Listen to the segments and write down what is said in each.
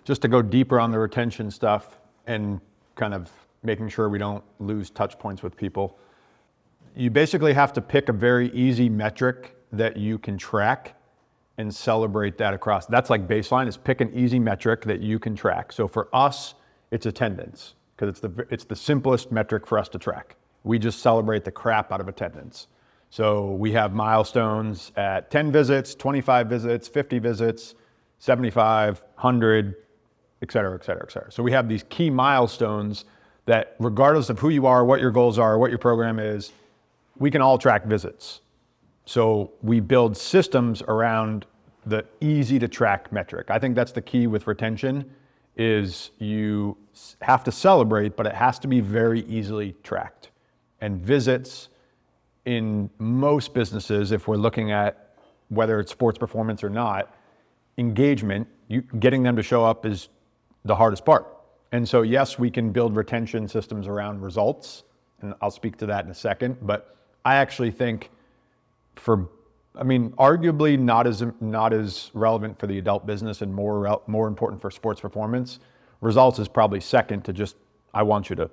just to go deeper on the retention stuff and kind of making sure we don't lose touch points with people, you basically have to pick a very easy metric that you can track and celebrate that across. That's like baseline, is pick an easy metric that you can track. So for us, it's attendance, because it's the simplest metric for us to track. We just celebrate the crap out of attendance. So we have milestones at 10 visits, 25 visits, 50 visits, 75, 100, et cetera, et cetera, et cetera. So we have these key milestones that regardless of who you are, what your goals are, what your program is, we can all track visits. So we build systems around the easy to track metric. I think that's the key with retention, is you have to celebrate, but it has to be very easily tracked. And visits in most businesses, if we're looking at whether it's sports performance or not, engagement, getting them to show up is the hardest part. And so yes, we can build retention systems around results, and I'll speak to that in a second, but I actually think arguably not as relevant for the adult business and more important for sports performance. Results is probably second to just, I want to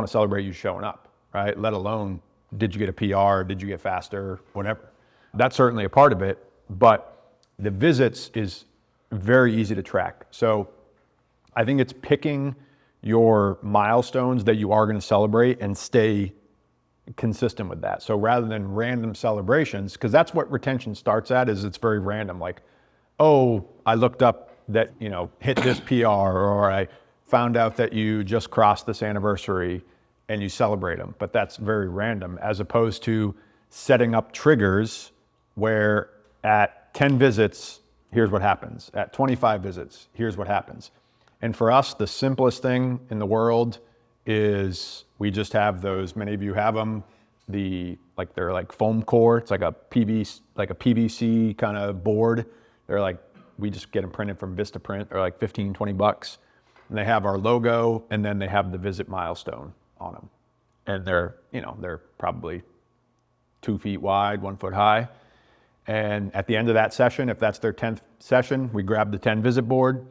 celebrate you showing up, right? Let alone, did you get a PR? Did you get faster? Whatever. That's certainly a part of it, but the visits is very easy to track. So I think it's picking your milestones that you are going to celebrate and stay consistent with that. So rather than random celebrations, because that's what retention starts at, is it's very random. Like, oh, I looked up that, hit this PR, or I found out that you just crossed this anniversary, and you celebrate them. But that's very random, as opposed to setting up triggers where at 10 visits, here's what happens. At 25 visits, here's what happens. And for us, the simplest thing in the world is we just have those, many of you have them, they're like foam core. It's like a PVC kind of board. They're like, we just get them printed from Vistaprint. They're like 15, 20 bucks. And they have our logo, and then they have the visit milestone on them. And they're probably 2 feet wide, 1 foot high. And at the end of that session, if that's their 10th session, we grab the 10 visit board.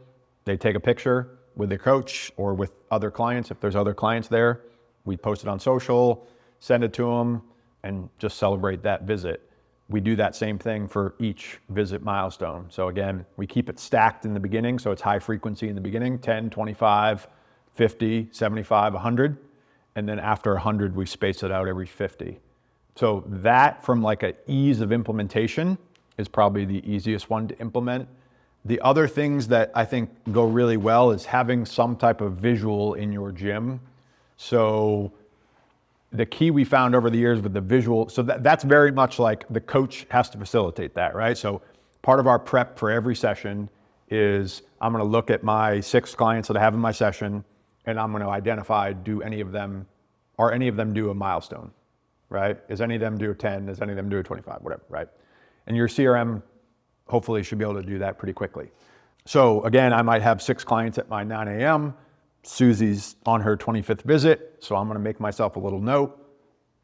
They take a picture with their coach or with other clients. If there's other clients there, we post it on social, send it to them, and just celebrate that visit. We do that same thing for each visit milestone. So again, we keep it stacked in the beginning, so it's high frequency in the beginning, 10, 25, 50, 75, 100. And then after 100, we space it out every 50. So that, from like an ease of implementation, is probably the easiest one to implement. The other things that I think go really well is having some type of visual in your gym. So the key we found over the years with the visual, so that's very much like the coach has to facilitate that, right? So part of our prep for every session is I'm going to look at my 6 clients that I have in my session, and I'm going to identify, do any of them do a milestone, right? Is any of them do a 10? Is any of them do a 25? Whatever, right? And your CRM hopefully should be able to do that pretty quickly. So again, I might have 6 clients at my 9 a.m. Susie's on her 25th visit, so I'm going to make myself a little note.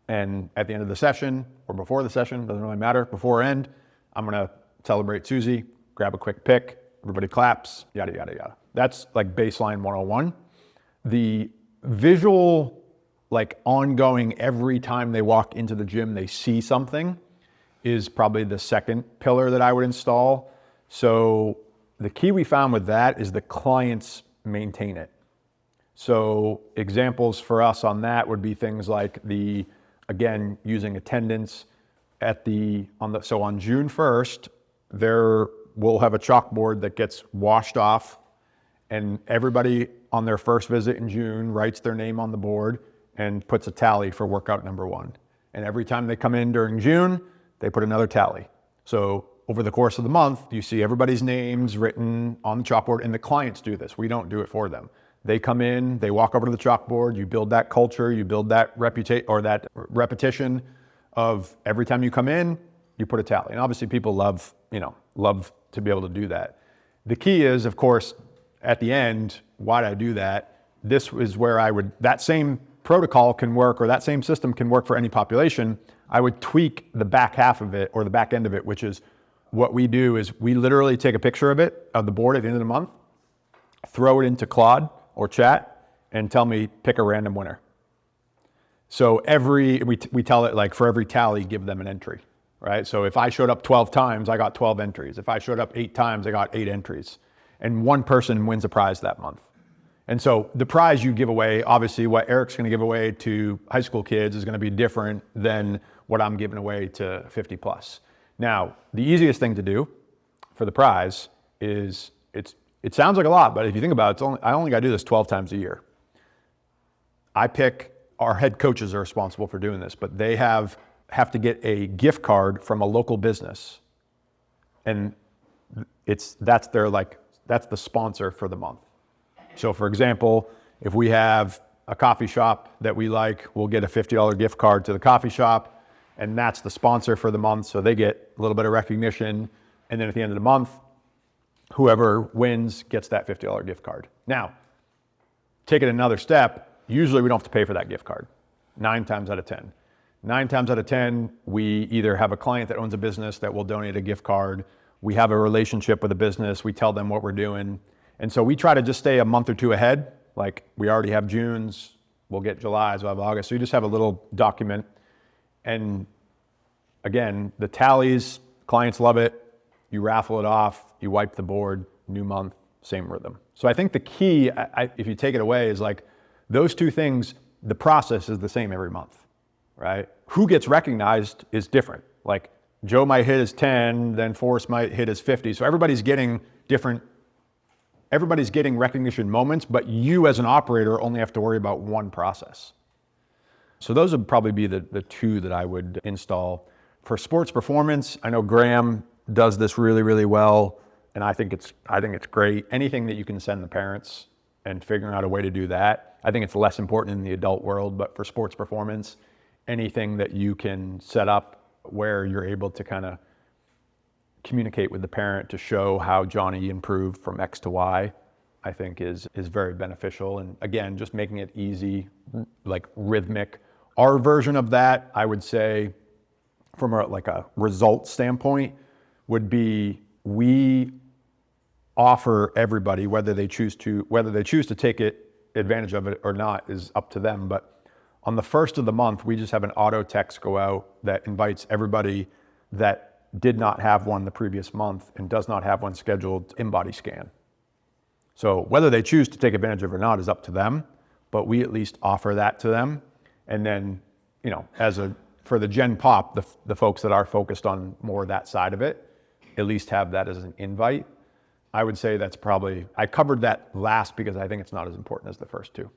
And at the end of the session, or before the session, doesn't really matter, before or end, I'm going to celebrate Susie, grab a quick pic, everybody claps, yada, yada, yada. That's like baseline 101. The visual, like ongoing, every time they walk into the gym, they see something, is probably the second pillar that I would install. So the key we found with that is the clients maintain it. So examples for us on that would be things like again, using attendance so on June 1st, we'll have a chalkboard that gets washed off, and everybody on their first visit in June writes their name on the board and puts a tally for workout number 1. And every time they come in during June, they put another tally. So over the course of the month, you see everybody's names written on the chalkboard, and the clients do this. We don't do it for them. They come in, they walk over to the chalkboard, you build that culture, you build that that repetition of every time you come in, you put a tally. And obviously people love to be able to do that. The key is, of course, at the end, why did I do that? This is where that same protocol can work, or that same system can work for any population. I would tweak the back half of it, or the back end of it, which is what we do is we literally take a picture of the board at the end of the month. throw it into Claude or chat and tell me, pick a random winner. So we tell it like for every tally, give them an entry, right? So if I showed up 12 times, I got 12 entries. If I showed up 8 times, I got 8 entries. And one person wins a prize that month. And so the prize you give away, obviously what Eric's gonna give away to high school kids is gonna be different than what I'm giving away to 50 plus. Now, the easiest thing to do for the prize is, it sounds like a lot, but if you think about it, I only gotta do this 12 times a year. Our head coaches are responsible for doing this, but they have to get a gift card from a local business. And that's the sponsor for the month. So for example, if we have a coffee shop that we like, we'll get a $50 gift card to the coffee shop, and that's the sponsor for the month. So they get a little bit of recognition. And then at the end of the month, whoever wins gets that $50 gift card. Now, take it another step. Usually we don't have to pay for that gift card, 9 times out of 10. 9 times out of 10, we either have a client that owns a business that will donate a gift card. We have a relationship with a business. We tell them what we're doing. And so we try to just stay a month or two ahead. Like we already have June's, we'll get July's, we'll have August. So you just have a little document. And again, the tallies, clients love it. You raffle it off, you wipe the board, new month, same rhythm. So I think the key, if you take it away, is like, those two things, the process is the same every month, right? Who gets recognized is different. Like Joe might hit his 10, then Forrest might hit his 50. So everybody's getting recognition moments, but you as an operator only have to worry about one process. So those would probably be the two that I would install. For sports performance, I know Graham does this really, really well, and I think it's great. Anything that you can send the parents and figuring out a way to do that. I think it's less important in the adult world, but for sports performance, anything that you can set up where you're able to kind of communicate with the parent to show how Johnny improved from X to Y, I think is very beneficial. And again, just making it easy, like rhythmic. Our version of that, I would say, from a result standpoint, would be we offer everybody, whether they choose to take advantage of it or not is up to them. But on the first of the month, we just have an auto text go out that invites everybody that did not have one the previous month and does not have one scheduled in-body scan. So whether they choose to take advantage of it or not is up to them, but we at least offer that to them. And then, for the Gen Pop, the folks that are focused on more that side of it, at least have that as an invite. I would say I covered that last because I think it's not as important as the first two.